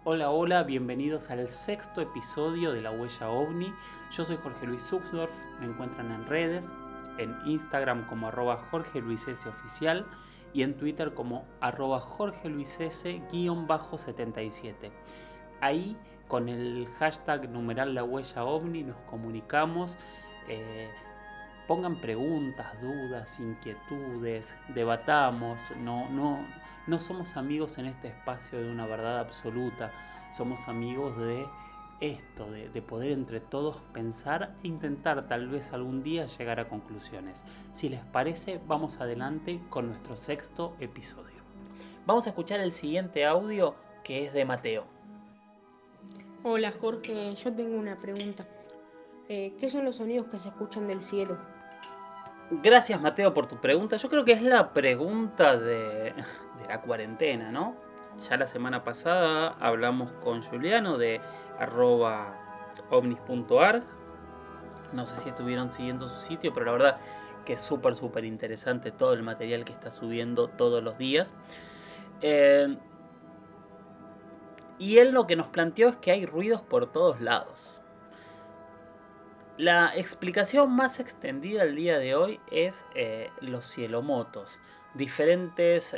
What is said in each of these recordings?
Hola, hola, bienvenidos al sexto episodio de La Huella OVNI. Yo soy Jorge Luis Zuxdorf, me encuentran en redes, en Instagram como @Jorge Luis S oficial y en Twitter como @Jorge Luis S-77. Ahí con el hashtag numeral La Huella OVNI nos comunicamos. eh, Pongan preguntas, dudas, inquietudes, debatamos. No somos amigos en este espacio de una verdad absoluta. Somos amigos de esto, de poder entre todos pensar e intentar tal vez algún día llegar a conclusiones. Si les parece, vamos adelante con nuestro sexto episodio. Vamos a escuchar el siguiente audio que es de Mateo. Hola Jorge, yo tengo una pregunta. ¿Qué son los sonidos que se escuchan del cielo? Gracias Mateo por tu pregunta. Yo creo que es la pregunta de la cuarentena, ¿no? Ya la semana pasada hablamos con Juliano de @ovnis.arg. No sé si estuvieron siguiendo su sitio, pero la verdad que es súper interesante todo el material que está subiendo todos los días. Eh, y él lo que nos planteó es que hay ruidos por todos lados. La explicación más extendida el día de hoy es los cielomotos, diferentes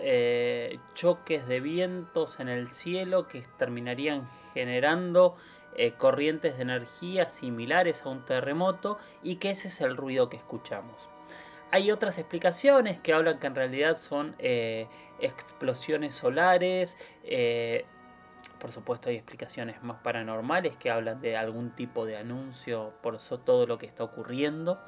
choques de vientos en el cielo que terminarían generando corrientes de energía similares a un terremoto y que ese es el ruido que escuchamos. Hay otras explicaciones que hablan que en realidad son explosiones solares. Por supuesto hay explicaciones más paranormales que hablan de algún tipo de anuncio por todo lo que está ocurriendo.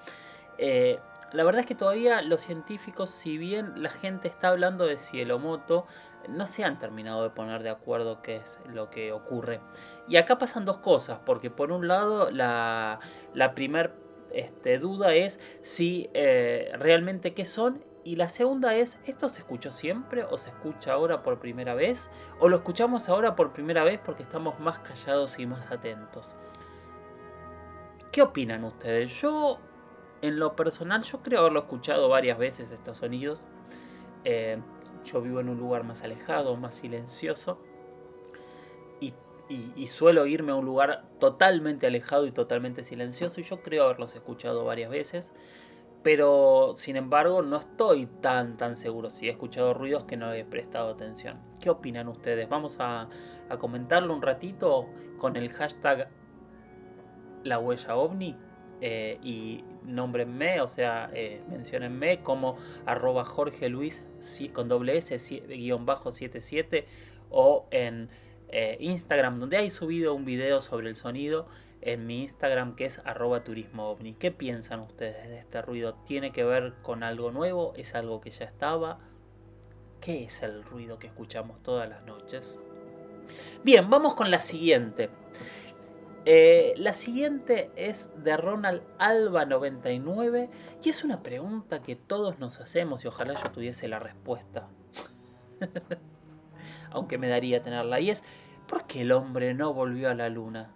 Eh, la verdad es que todavía los científicos, si bien la gente está hablando de cielomoto, no se han terminado de poner de acuerdo qué es lo que ocurre. Y acá pasan dos cosas, porque por un lado la primera duda es si realmente qué son. Y la segunda es, ¿esto se escuchó siempre o se escucha ahora por primera vez? ¿O lo escuchamos ahora por primera vez porque estamos más callados y más atentos? ¿Qué opinan ustedes? Yo, en lo personal, yo creo haberlo escuchado varias veces estos sonidos. Eh, yo vivo en un lugar más alejado, más silencioso. Y, y suelo irme a un lugar totalmente alejado y totalmente silencioso. Y yo creo haberlos escuchado varias veces. Pero, sin embargo, no estoy tan seguro. Si he escuchado ruidos que no he prestado atención. ¿Qué opinan ustedes? Vamos a comentarlo un ratito con el hashtag La Huella OVNI. Y nómbrenme, o sea, menciónenme como @Jorge Luis con doble S _77 o en Instagram, donde hay subido un video sobre el sonido en mi Instagram, que es @turismo_ovni. ¿Qué piensan ustedes de este ruido? ¿Tiene que ver con algo nuevo? ¿Es algo que ya estaba? ¿Qué es el ruido que escuchamos todas las noches? Bien, vamos con la siguiente. La siguiente es de Ronald Alba 99 y es una pregunta que todos nos hacemos y ojalá yo tuviese la respuesta, aunque me daría tenerla, y es ¿por qué el hombre no volvió a la luna?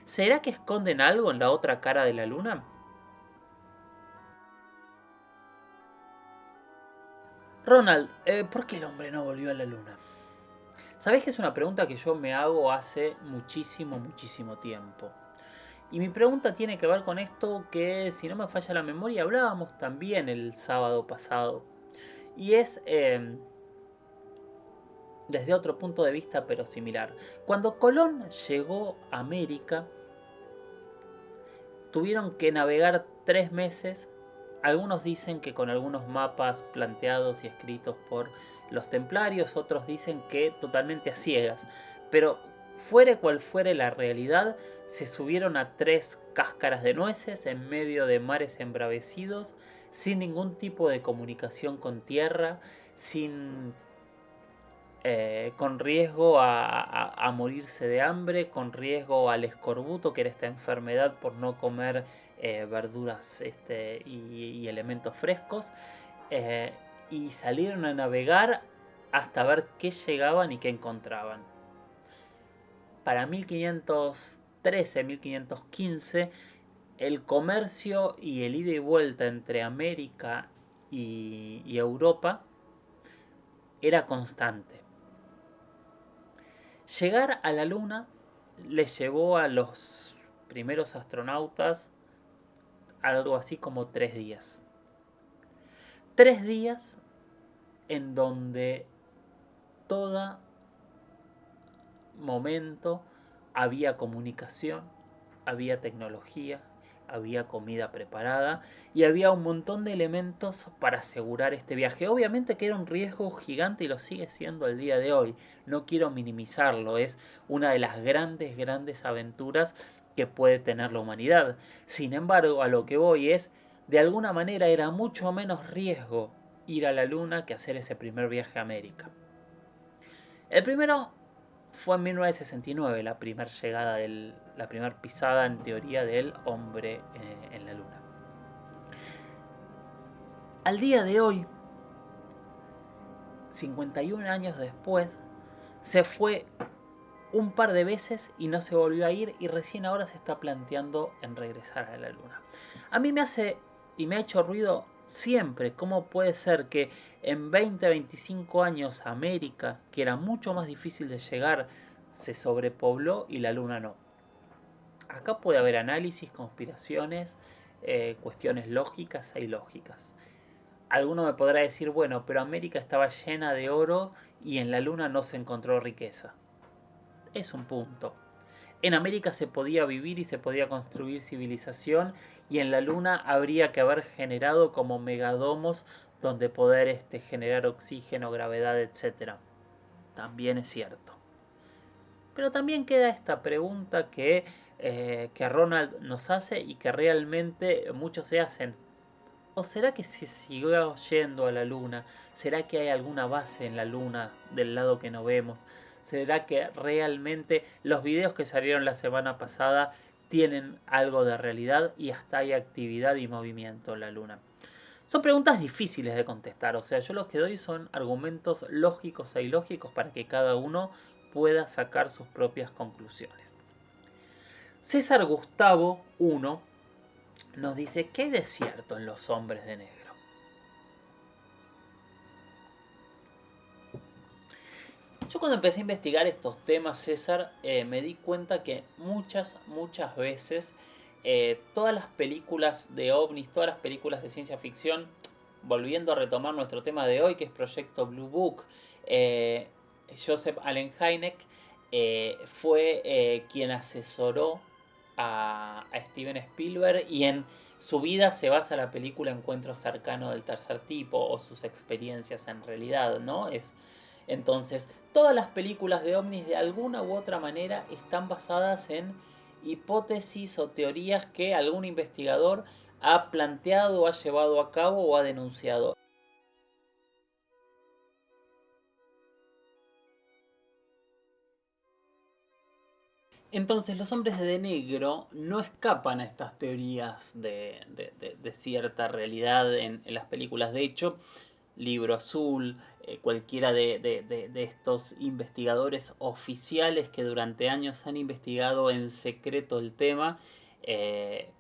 ¿Será que esconden algo en la otra cara de la luna? Ronald, ¿por qué el hombre no volvió a la luna? Sabés que es una pregunta que yo me hago hace muchísimo tiempo. Y mi pregunta tiene que ver con esto que, si no me falla la memoria, hablábamos también el sábado pasado. Y es desde otro punto de vista pero similar. Cuando Colón llegó a América, tuvieron que navegar 3 meses. Algunos dicen que con algunos mapas planteados y escritos por los templarios, otros dicen que totalmente a ciegas. Pero fuere cual fuere la realidad, se subieron a 3 cáscaras de nueces en medio de mares embravecidos, sin ningún tipo de comunicación con tierra, sin con riesgo a morirse de hambre, con riesgo al escorbuto, que era esta enfermedad por no comer verduras y elementos frescos, eh, y salieron a navegar hasta ver qué llegaban y qué encontraban. Para 1513, 1515, el comercio y el ida y vuelta entre América y Europa era constante. Llegar a la Luna les llevó a los primeros astronautas algo así como 3 días. 3 días en donde todo momento había comunicación, había tecnología, había comida preparada y había un montón de elementos para asegurar este viaje. Obviamente que era un riesgo gigante y lo sigue siendo al día de hoy. No quiero minimizarlo, es una de las grandes aventuras que puede tener la humanidad. Sin embargo, a lo que voy es, de alguna manera era mucho menos riesgo ir a la Luna que hacer ese primer viaje a América. El primero fue en 1969 la primera llegada, la primera pisada en teoría del hombre en la Luna. Al día de hoy, 51 años después, se fue un par de veces y no se volvió a ir y recién ahora se está planteando en regresar a la Luna. A mí me hace y me ha hecho ruido siempre cómo puede ser que en 20-25 años América, que era mucho más difícil de llegar, se sobrepobló y la Luna no. Acá puede haber análisis, conspiraciones, cuestiones lógicas e ilógicas. Alguno me podrá decir, bueno, pero América estaba llena de oro y en la Luna no se encontró riqueza. Es un punto. En América se podía vivir y se podía construir civilización y en la Luna habría que haber generado como megadomos donde poder generar oxígeno, gravedad, etc. También es cierto. Pero también queda esta pregunta que Ronald nos hace y que realmente muchos se hacen. ¿O será que se siguió yendo a la Luna? ¿Será que hay alguna base en la Luna del lado que no vemos? ¿Será que realmente los videos que salieron la semana pasada tienen algo de realidad y hasta hay actividad y movimiento en la Luna? Son preguntas difíciles de contestar, o sea, yo lo que doy son argumentos lógicos e ilógicos para que cada uno pueda sacar sus propias conclusiones. César Gustavo I nos dice, ¿qué hay de cierto en los hombres de negro? Yo cuando empecé a investigar estos temas, César, me di cuenta que muchas veces todas las películas de ovnis, todas las películas de ciencia ficción, volviendo a retomar nuestro tema de hoy, que es Proyecto Blue Book, Joseph Allen Hynek fue quien asesoró a Steven Spielberg y en su vida se basa la película Encuentro cercano del tercer tipo o sus experiencias en realidad, ¿no? Entonces, todas las películas de ovnis de alguna u otra manera están basadas en hipótesis o teorías que algún investigador ha planteado, ha llevado a cabo o ha denunciado. Entonces los hombres de negro no escapan a estas teorías de cierta realidad en las películas. De hecho, Libro Azul, cualquiera de estos investigadores oficiales que durante años han investigado en secreto el tema,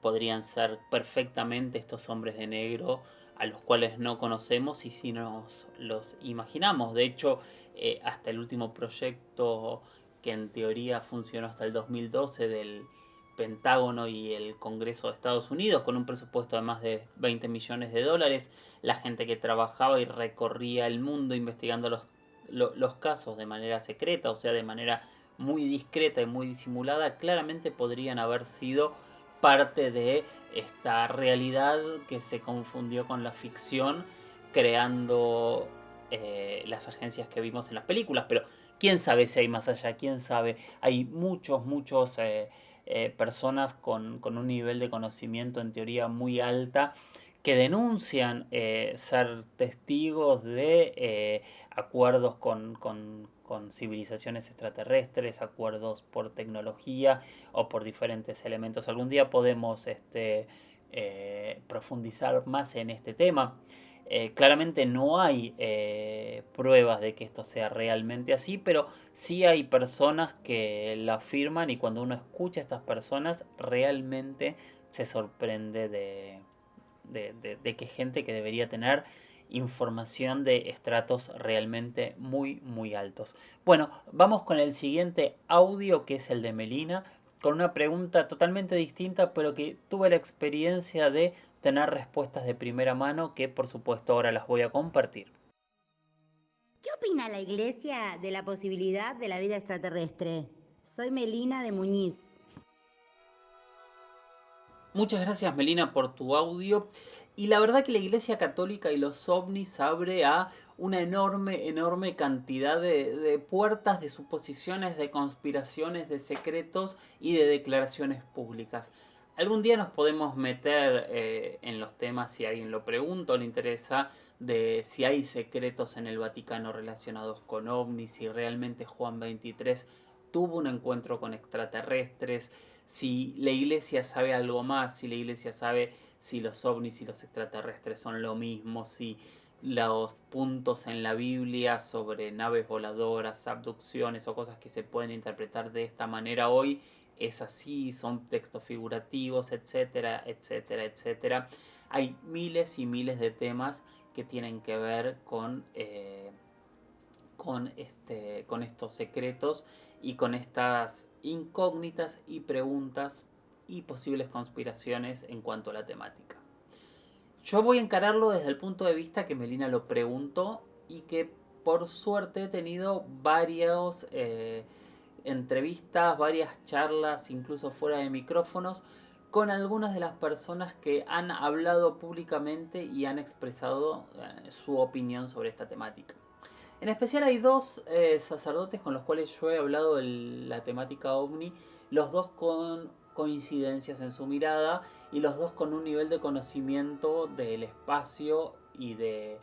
podrían ser perfectamente estos hombres de negro a los cuales no conocemos y si nos los imaginamos. De hecho, hasta el último proyecto que en teoría funcionó hasta el 2012 del Pentágono y el Congreso de Estados Unidos, con un presupuesto de más de 20 millones de dólares, la gente que trabajaba y recorría el mundo investigando los casos de manera secreta, o sea, de manera muy discreta y muy disimulada, claramente podrían haber sido parte de esta realidad que se confundió con la ficción, creando las agencias que vimos en las películas. Pero quién sabe si hay más allá, quién sabe. Hay muchos personas con un nivel de conocimiento en teoría muy alta que denuncian ser testigos de acuerdos con civilizaciones extraterrestres, acuerdos por tecnología o por diferentes elementos. Algún día podemos profundizar más en este tema. Claramente no hay pruebas de que esto sea realmente así, pero sí hay personas que lo afirman y cuando uno escucha a estas personas realmente se sorprende de que gente que debería tener información de estratos realmente muy muy altos. Bueno, vamos con el siguiente audio, que es el de Melina, con una pregunta totalmente distinta, pero que tuve la experiencia de tener respuestas de primera mano, que por supuesto ahora las voy a compartir. ¿Qué opina la Iglesia de la posibilidad de la vida extraterrestre? Soy Melina de Muñiz. Muchas gracias, Melina, por tu audio. Y la verdad que la Iglesia Católica y los ovnis abre a una enorme cantidad de puertas, de suposiciones, de conspiraciones, de secretos y de declaraciones públicas. Algún día nos podemos meter en los temas, si alguien lo pregunta o le interesa, de si hay secretos en el Vaticano relacionados con ovnis, si realmente Juan 23 tuvo un encuentro con extraterrestres, si la iglesia sabe algo más, si la iglesia sabe si los ovnis y los extraterrestres son lo mismo, si los puntos en la Biblia sobre naves voladoras, abducciones o cosas que se pueden interpretar de esta manera hoy es así, son textos figurativos, etcétera, etcétera, etcétera. Hay miles y miles de temas que tienen que ver con estos secretos y con estas incógnitas y preguntas y posibles conspiraciones en cuanto a la temática. Yo voy a encararlo desde el punto de vista que Melina lo preguntó y que por suerte he tenido varias entrevistas, varias charlas, incluso fuera de micrófonos, con algunas de las personas que han hablado públicamente y han expresado su opinión sobre esta temática. En especial hay dos sacerdotes con los cuales yo he hablado de la temática ovni, los dos con coincidencias en su mirada y los dos con un nivel de conocimiento del espacio y de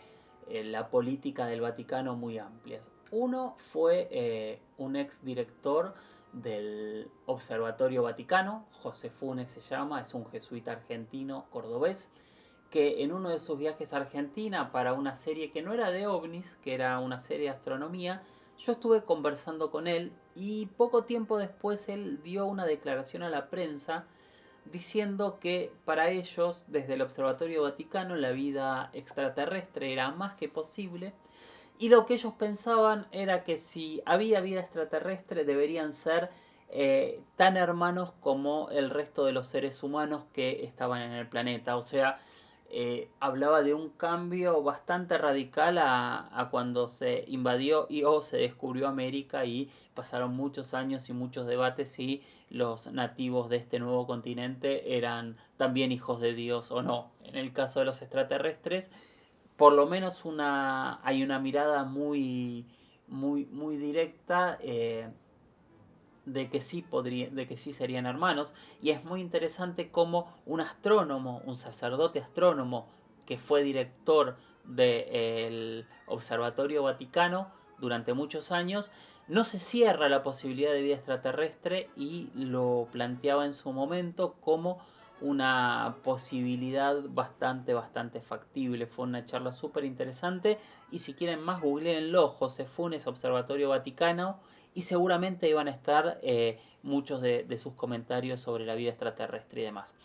la política del Vaticano muy amplias. Uno fue un ex director del Observatorio Vaticano, José Funes se llama, es un jesuita argentino cordobés, que en uno de sus viajes a Argentina para una serie que no era de ovnis, que era una serie de astronomía, yo estuve conversando con él y poco tiempo después él dio una declaración a la prensa diciendo que para ellos, desde el Observatorio Vaticano, la vida extraterrestre era más que posible y lo que ellos pensaban era que si había vida extraterrestre deberían ser tan hermanos como el resto de los seres humanos que estaban en el planeta. O sea, hablaba de un cambio bastante radical a cuando se invadió o se descubrió América y pasaron muchos años y muchos debates si los nativos de este nuevo continente eran también hijos de Dios o no. En el caso de los extraterrestres, por lo menos hay una mirada muy directa de que sí serían hermanos, y es muy interesante cómo un astrónomo, un sacerdote astrónomo que fue director del Observatorio Vaticano durante muchos años, no se cierra la posibilidad de vida extraterrestre y lo planteaba en su momento como una posibilidad bastante factible. Fue una charla súper interesante y si quieren más, googleenlo, José Funes, Observatorio Vaticano, y seguramente iban a estar muchos de sus comentarios sobre la vida extraterrestre y demás.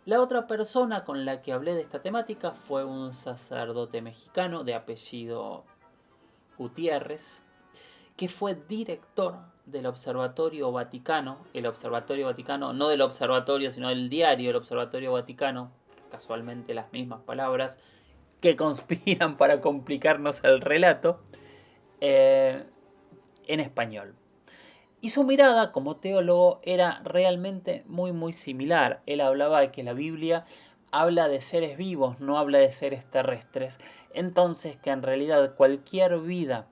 La otra persona con la que hablé de esta temática fue un sacerdote mexicano de apellido Gutiérrez, que fue director del Observatorio Vaticano, el Observatorio Vaticano, no del observatorio, sino del diario, el Observatorio Vaticano, casualmente las mismas palabras, que conspiran para complicarnos el relato, en español. Y su mirada como teólogo era realmente muy similar. Él hablaba de que la Biblia habla de seres vivos, no habla de seres terrestres. Entonces que en realidad cualquier vida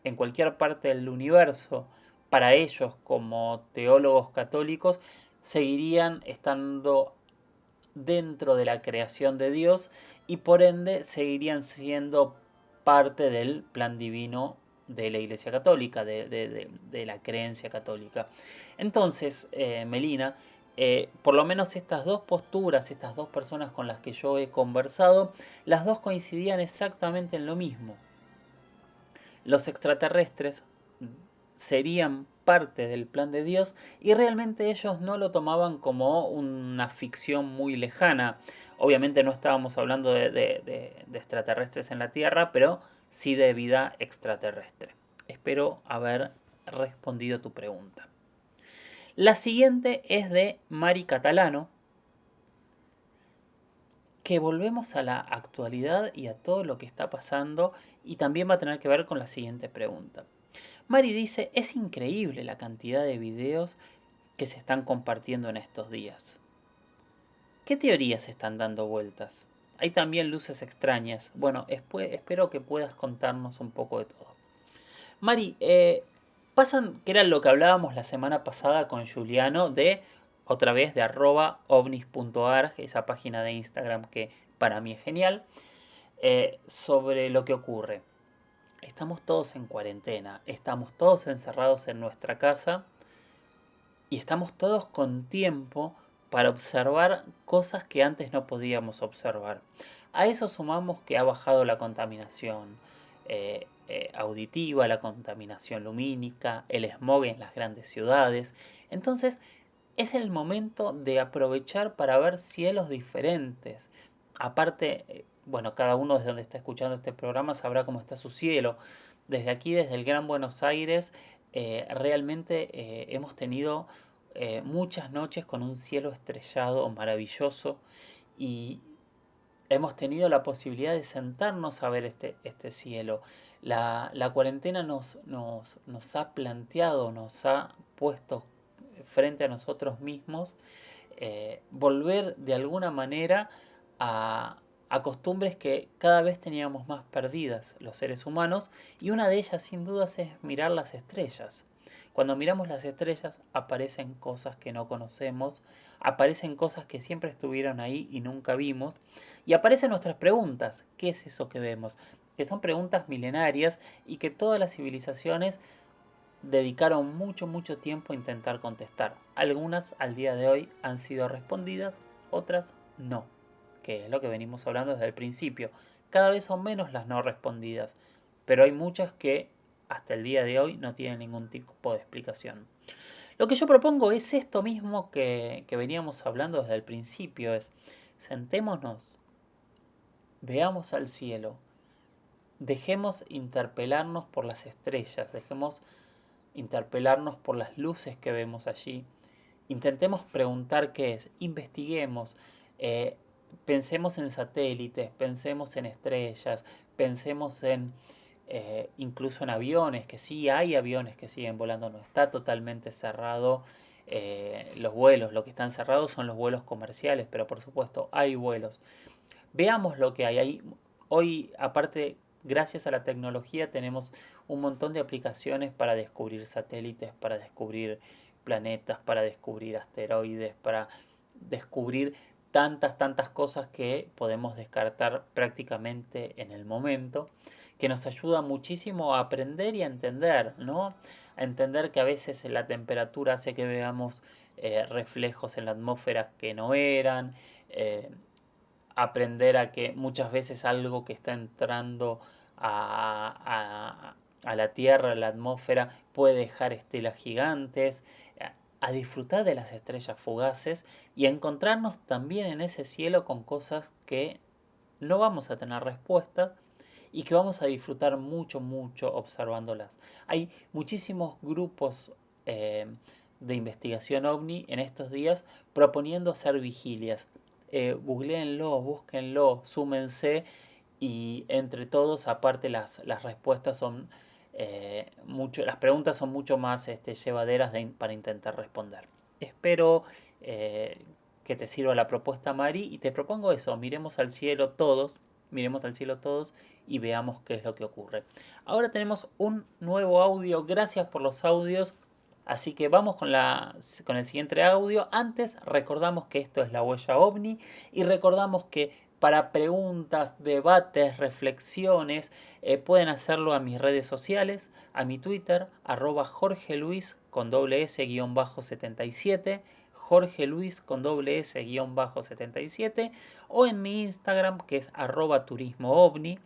en cualquier parte del universo, para ellos como teólogos católicos, seguirían estando dentro de la creación de Dios y por ende seguirían siendo parte del plan divino de la Iglesia Católica, de la creencia católica. Entonces, Melina, por lo menos estas dos posturas, estas dos personas con las que yo he conversado, las dos coincidían exactamente en lo mismo. Los extraterrestres serían parte del plan de Dios y realmente ellos no lo tomaban como una ficción muy lejana. Obviamente no estábamos hablando de extraterrestres en la Tierra, pero sí de vida extraterrestre. Espero haber respondido tu pregunta. La siguiente es de Mari Catalano, que volvemos a la actualidad y a todo lo que está pasando y también va a tener que ver con la siguiente pregunta. Mari dice, es increíble la cantidad de videos que se están compartiendo en estos días. ¿Qué teorías están dando vueltas? Hay también luces extrañas. Bueno, espero que puedas contarnos un poco de todo. Mari, pasan, que era lo que hablábamos la semana pasada con Juliano, otra vez de @ovnis.arg, esa página de Instagram que para mí es genial, sobre lo que ocurre. Estamos todos en cuarentena, estamos todos encerrados en nuestra casa y estamos todos con tiempo para observar cosas que antes no podíamos observar. A eso sumamos que ha bajado la contaminación auditiva, la contaminación lumínica, el smog en las grandes ciudades. Entonces es el momento de aprovechar para ver cielos diferentes. Aparte, bueno, cada uno desde donde está escuchando este programa sabrá cómo está su cielo. Desde aquí, desde el Gran Buenos Aires, realmente hemos tenido muchas noches con un cielo estrellado maravilloso y hemos tenido la posibilidad de sentarnos a ver este cielo. La cuarentena nos ha planteado, nos ha puesto frente a nosotros mismos, volver de alguna manera a costumbres que cada vez teníamos más perdidas los seres humanos, y una de ellas sin dudas es mirar las estrellas. Cuando miramos las estrellas aparecen cosas que no conocemos, aparecen cosas que siempre estuvieron ahí y nunca vimos, y aparecen nuestras preguntas. ¿Qué es eso que vemos? Que son preguntas milenarias y que todas las civilizaciones dedicaron mucho tiempo a intentar contestar. Algunas al día de hoy han sido respondidas, otras no, que es lo que venimos hablando desde el principio. Cada vez son menos las no respondidas, pero hay muchas que hasta el día de hoy no tienen ningún tipo de explicación. Lo que yo propongo es esto mismo que veníamos hablando desde el principio, es sentémonos, veamos al cielo, dejemos interpelarnos por las estrellas, dejemos interpelarnos por las luces que vemos allí, intentemos preguntar qué es, investiguemos, pensemos en satélites, pensemos en estrellas, pensemos en incluso en aviones, que sí hay aviones que siguen volando, no está totalmente cerrado los vuelos, lo que están cerrados son los vuelos comerciales, pero por supuesto hay vuelos. Veamos lo que hay. Hoy, aparte, gracias a la tecnología, tenemos un montón de aplicaciones para descubrir satélites, para descubrir planetas, para descubrir asteroides, para descubrir tantas cosas que podemos descartar prácticamente en el momento, que nos ayuda muchísimo a aprender y a entender, ¿no? A entender que a veces la temperatura hace que veamos reflejos en la atmósfera que no eran, aprender a que muchas veces algo que está entrando a la Tierra, a la atmósfera, puede dejar estelas gigantes, a disfrutar de las estrellas fugaces y a encontrarnos también en ese cielo con cosas que no vamos a tener respuestas y que vamos a disfrutar mucho observándolas. Hay muchísimos grupos de investigación ovni en estos días proponiendo hacer vigilias. Googleenlo, búsquenlo, súmense y entre todos, aparte las respuestas son las preguntas son mucho más llevaderas para intentar responder. Espero que te sirva la propuesta, Mari, y te propongo eso, miremos al cielo todos y veamos qué es lo que ocurre. Ahora tenemos un nuevo audio, gracias por los audios. Así que vamos con el siguiente audio. Antes recordamos que esto es La Huella OVNI y recordamos que para preguntas, debates, reflexiones, pueden hacerlo a mis redes sociales, a mi Twitter, @jorgeluis con _s_77, Jorge Luis con _s_77, o en mi Instagram, que es @turismoovni.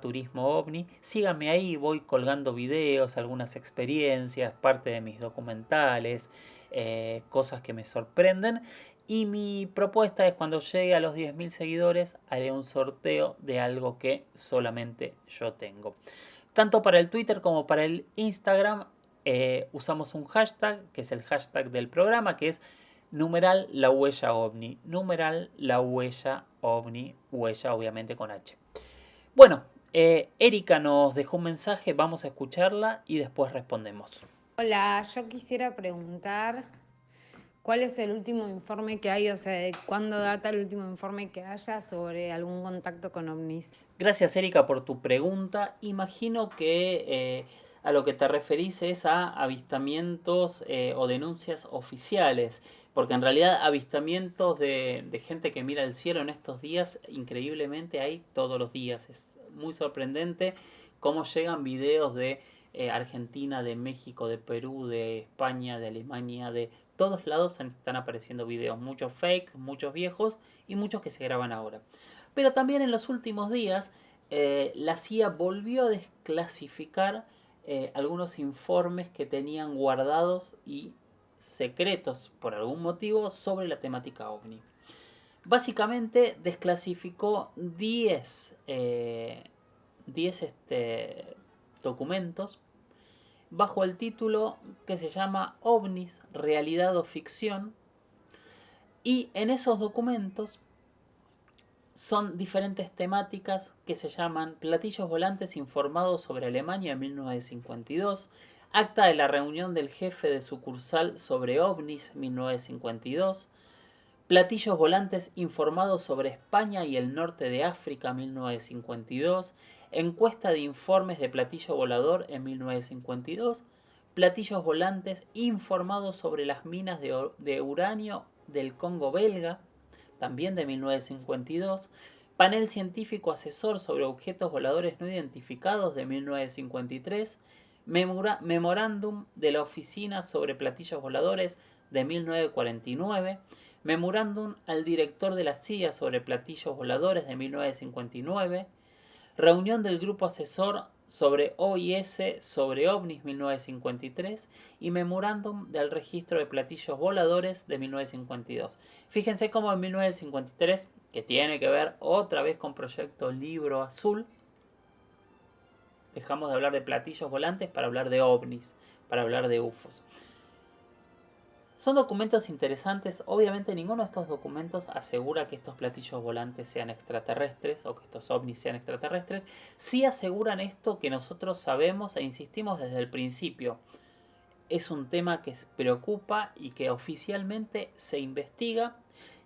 @turismo ovni. Síganme ahí, voy colgando videos, algunas experiencias, parte de mis documentales, cosas que me sorprenden. Y mi propuesta es, cuando llegue a los 10.000 seguidores, haré un sorteo de algo que solamente yo tengo. Tanto para el Twitter como para el Instagram usamos un hashtag, que es el hashtag del programa, que es numeral la huella ovni. Numeral la huella ovni, huella obviamente con H. Bueno, Erika nos dejó un mensaje, vamos a escucharla y después respondemos. Hola, yo quisiera preguntar cuál es el último informe que hay, o sea, de cuándo data el último informe que haya sobre algún contacto con ovnis. Gracias, Erika, por tu pregunta. Imagino que a lo que te referís es a avistamientos o denuncias oficiales, porque en realidad avistamientos de gente que mira el cielo en estos días, increíblemente hay todos los días. Es muy sorprendente cómo llegan videos de Argentina, de México, de Perú, de España, de Alemania, de todos lados están apareciendo videos, muchos fake, muchos viejos y muchos que se graban ahora. Pero también en los últimos días la CIA volvió a desclasificar algunos informes que tenían guardados y secretos por algún motivo sobre la temática ovni. Básicamente desclasificó 10 documentos bajo el título que se llama OVNIs, realidad o ficción, y en esos documentos son diferentes temáticas que se llaman platillos volantes informados sobre Alemania en 1952, acta de la reunión del jefe de sucursal sobre ovnis 1952, platillos volantes informados sobre España y el norte de África 1952, encuesta de informes de platillo volador en 1952, platillos volantes informados sobre las minas de uranio del Congo belga, también de 1952, panel científico asesor sobre objetos voladores no identificados de 1953, memorándum de la oficina sobre platillos voladores de 1949, memorándum al director de la CIA sobre platillos voladores de 1959, reunión del grupo asesor sobre OIS sobre ovnis 1953 y memorándum del registro de platillos voladores de 1952. Fíjense cómo en 1953, que tiene que ver otra vez con Proyecto Libro Azul, dejamos de hablar de platillos volantes para hablar de ovnis, para hablar de UFOs. Son documentos interesantes. Obviamente ninguno de estos documentos asegura que estos platillos volantes sean extraterrestres o que estos ovnis sean extraterrestres. Sí aseguran esto que nosotros sabemos e insistimos desde el principio. Es un tema que se preocupa y que oficialmente se investiga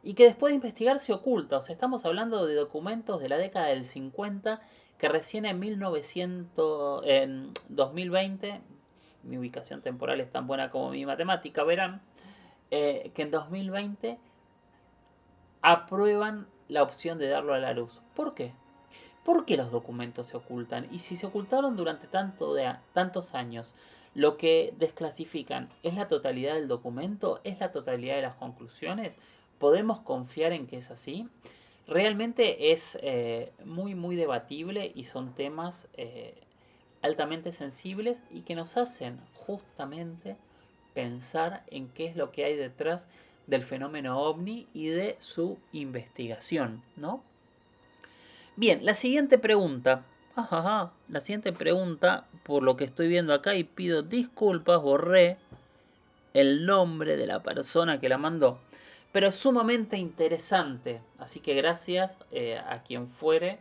y que después de investigar se oculta. O sea, estamos hablando de documentos de la década del 50 que recién en 2020, mi ubicación temporal es tan buena como mi matemática, verán, que en 2020 aprueban la opción de darlo a la luz. ¿Por qué? ¿Por qué los documentos se ocultan? Y si se ocultaron durante tantos años, lo que desclasifican es la totalidad del documento, es la totalidad de las conclusiones. ¿Podemos confiar en que es así? Realmente es muy debatible y son temas altamente sensibles y que nos hacen justamente pensar en qué es lo que hay detrás del fenómeno ovni y de su investigación, ¿no? Bien, la siguiente pregunta. La siguiente pregunta, por lo que estoy viendo acá, y pido disculpas, borré el nombre de la persona que la mandó. Pero es sumamente interesante. Así que gracias a quien fuere.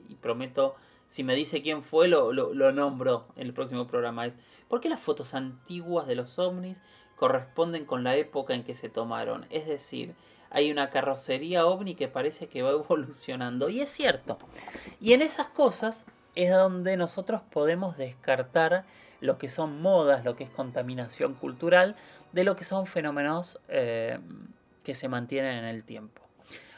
Y prometo, si me dice quién fue, lo nombro en el próximo programa. Es ¿por qué las fotos antiguas de los ovnis corresponden con la época en que se tomaron? Es decir, hay una carrocería ovni que parece que va evolucionando. Y es cierto. Y en esas cosas es donde nosotros podemos descartar lo que son modas, lo que es contaminación cultural, de lo que son fenómenos que se mantienen en el tiempo.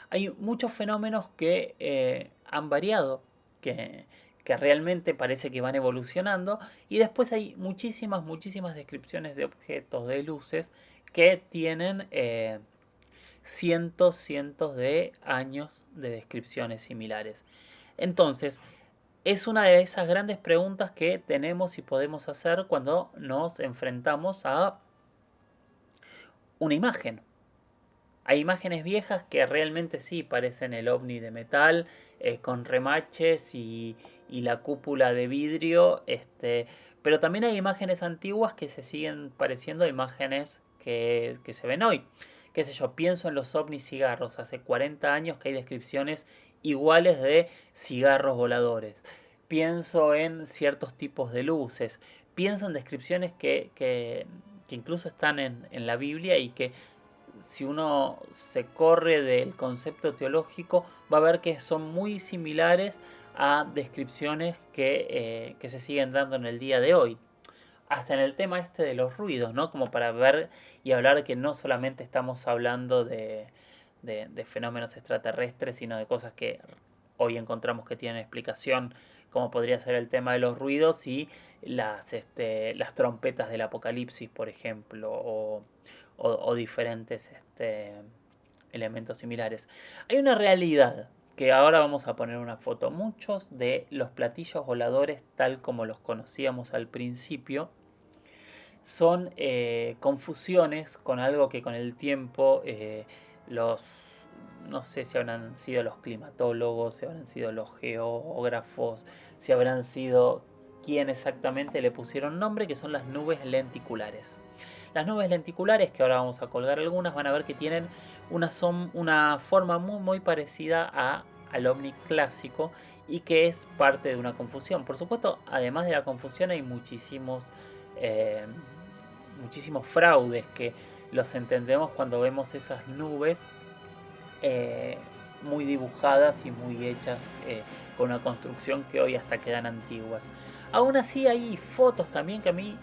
Hay muchos fenómenos que han variado, que realmente parece que van evolucionando, y después hay muchísimas descripciones de objetos, de luces, que tienen cientos de años de descripciones similares. Entonces, Es una de esas grandes preguntas que tenemos y podemos hacer cuando nos enfrentamos a una imagen. Hay imágenes viejas que realmente sí parecen el ovni de metal, con remaches y la cúpula de vidrio, pero también hay imágenes antiguas que se siguen pareciendo a imágenes que se ven hoy. Qué sé yo, pienso en los ovnis cigarros. Hace 40 años que hay descripciones iguales de cigarros voladores. Pienso en ciertos tipos de luces. Pienso en descripciones que incluso están en la Biblia y que si uno se corre del concepto teológico, va a ver que son muy similares a descripciones que se siguen dando en el día de hoy. Hasta en el tema este de los ruidos, ¿no? Como para ver y hablar que no solamente estamos hablando de fenómenos extraterrestres, sino de cosas que hoy encontramos que tienen explicación, como podría ser el tema de los ruidos y las trompetas del apocalipsis, por ejemplo, o diferentes elementos similares. Hay una realidad que ahora vamos a poner una foto. Muchos de los platillos voladores, tal como los conocíamos al principio, son confusiones con algo que con el tiempo los, no sé si habrán sido los climatólogos, si habrán sido los geógrafos, si habrán sido quién exactamente le pusieron nombre, que son las nubes lenticulares. Las nubes lenticulares, que ahora vamos a colgar algunas, van a ver que tienen una forma muy parecida al ovni clásico y que es parte de una confusión. Por supuesto, además de la confusión hay eh, muchísimos fraudes que los entendemos cuando vemos esas nubes eh, muy dibujadas y muy hechas con una construcción que hoy hasta quedan antiguas. Aún así hay fotos también que a mí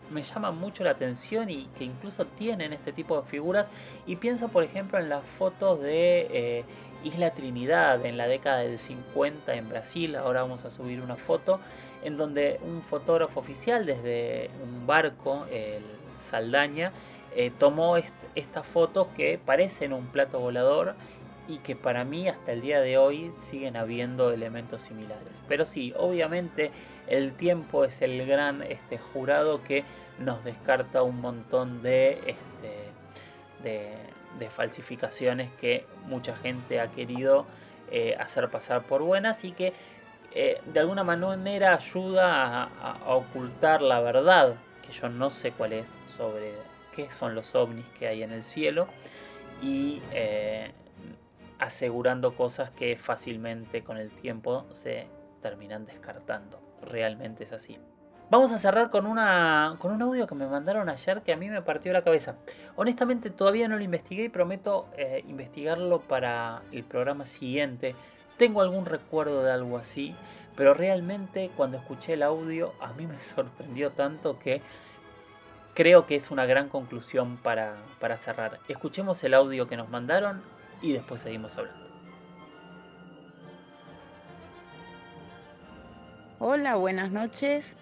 me llaman mucho la atención y que incluso tienen este tipo de figuras, y pienso por ejemplo en las fotos de Isla Trinidad en la década del 50 en Brasil. Ahora vamos a subir una foto en donde un fotógrafo oficial desde un barco, el Saldaña, tomó estas fotos que parecen un plato volador y que para mí hasta el día de hoy siguen habiendo elementos similares. Pero sí, obviamente el tiempo es el gran jurado que nos descarta un montón de falsificaciones que mucha gente ha querido hacer pasar por buenas y que de alguna manera ayuda a ocultar la verdad, que yo no sé cuál es, sobre qué son los ovnis que hay en el cielo, y asegurando cosas que fácilmente con el tiempo se terminan descartando. Realmente es así. Vamos a cerrar con un audio que me mandaron ayer que a mí me partió la cabeza. Honestamente todavía no lo investigué y prometo investigarlo para el programa siguiente. Tengo algún recuerdo de algo así, pero realmente cuando escuché el audio a mí me sorprendió tanto que creo que es una gran conclusión para cerrar. Escuchemos el audio que nos mandaron y después seguimos hablando. Hola, buenas noches.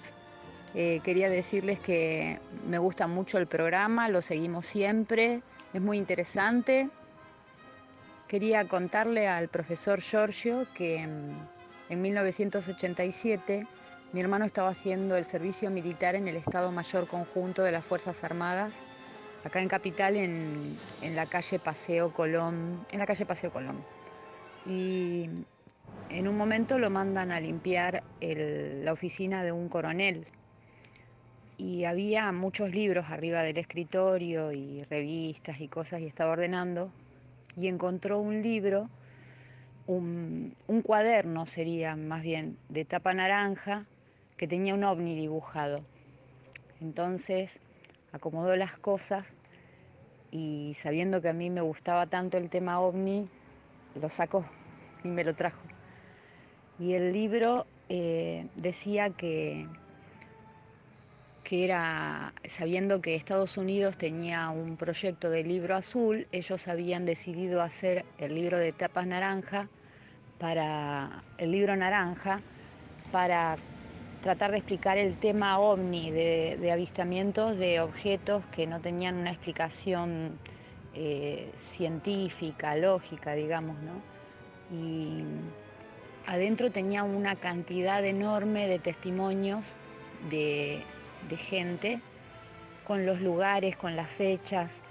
Quería decirles que me gusta mucho el programa, lo seguimos siempre, es muy interesante. Quería contarle al profesor Giorgio que en 1987 mi hermano estaba haciendo el servicio militar en el Estado Mayor Conjunto de las Fuerzas Armadas, acá en Capital, en la calle Paseo Colón, Y en un momento lo mandan a limpiar la oficina de un coronel. Y había muchos libros arriba del escritorio y revistas y cosas, y estaba ordenando y encontró un libro, un cuaderno sería más bien, de tapa naranja, que tenía un ovni dibujado. Entonces acomodó las cosas y, sabiendo que a mí me gustaba tanto el tema ovni, lo sacó y me lo trajo. Y el libro decía que era, sabiendo que Estados Unidos tenía un proyecto de libro azul, ellos habían decidido hacer el libro de tapas naranja, el libro naranja, para tratar de explicar el tema ovni, de avistamientos de objetos que no tenían una explicación científica, lógica, digamos, ¿no? Y adentro tenía una cantidad enorme de testimonios de gente, con los lugares, con las fechas,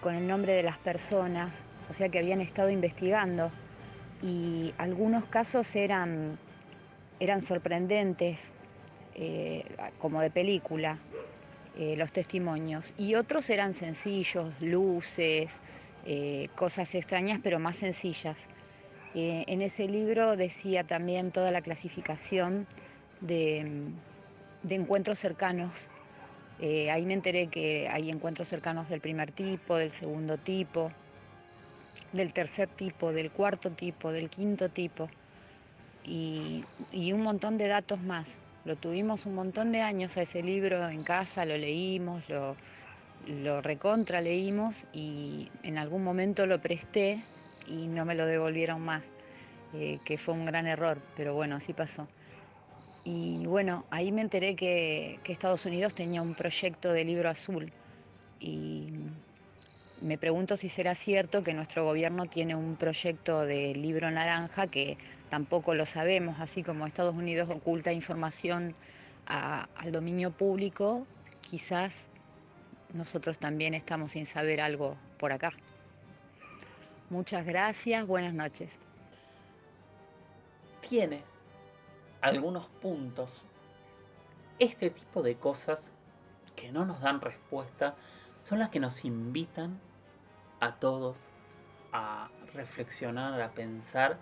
con el nombre de las personas, o sea que habían estado investigando, y algunos casos eran sorprendentes, como de película, los testimonios, y otros eran sencillos, luces, cosas extrañas pero más sencillas. En ese libro decía también toda la clasificación de encuentros cercanos. Ahí me enteré que hay encuentros cercanos del primer tipo, del segundo tipo, del tercer tipo, del cuarto tipo, del quinto tipo y un montón de datos más. Lo tuvimos un montón de años a ese libro en casa, lo leímos, lo recontra leímos y en algún momento lo presté y no me lo devolvieron más, que fue un gran error, pero bueno, así pasó. Y bueno, ahí me enteré que Estados Unidos tenía un proyecto de libro azul y me pregunto si será cierto que nuestro gobierno tiene un proyecto de libro naranja, que tampoco lo sabemos, así como Estados Unidos oculta información al dominio público, quizás nosotros también estamos sin saber algo por acá. Muchas gracias, buenas noches. Tiene algunos puntos. Este tipo de cosas que no nos dan respuesta son las que nos invitan a todos a reflexionar, a pensar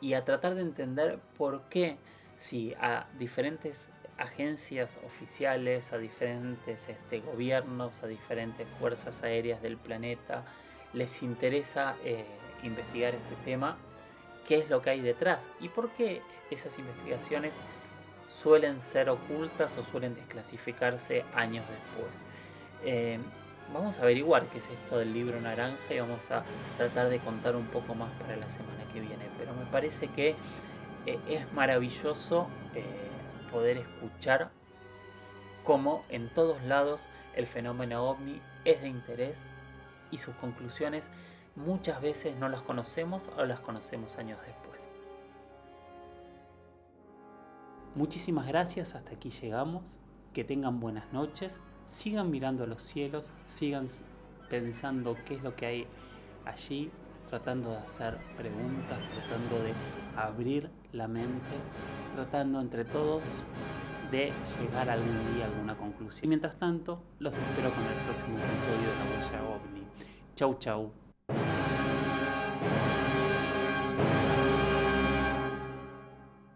y a tratar de entender por qué, si a diferentes agencias oficiales, a diferentes gobiernos, a diferentes fuerzas aéreas del planeta les interesa investigar este tema, qué es lo que hay detrás y por qué esas investigaciones suelen ser ocultas o suelen desclasificarse años después. Vamos a averiguar qué es esto del libro naranja y vamos a tratar de contar un poco más para la semana que viene. Pero me parece que es maravilloso poder escuchar cómo en todos lados el fenómeno ovni es de interés y sus conclusiones muchas veces no las conocemos o las conocemos años después. Muchísimas gracias, hasta aquí llegamos. Que tengan buenas noches. Sigan mirando a los cielos, sigan pensando qué es lo que hay allí, tratando de hacer preguntas, tratando de abrir la mente, tratando entre todos de llegar algún día a alguna conclusión. Y mientras tanto, los espero con el próximo episodio de La Huella OVNI. Chau, chau.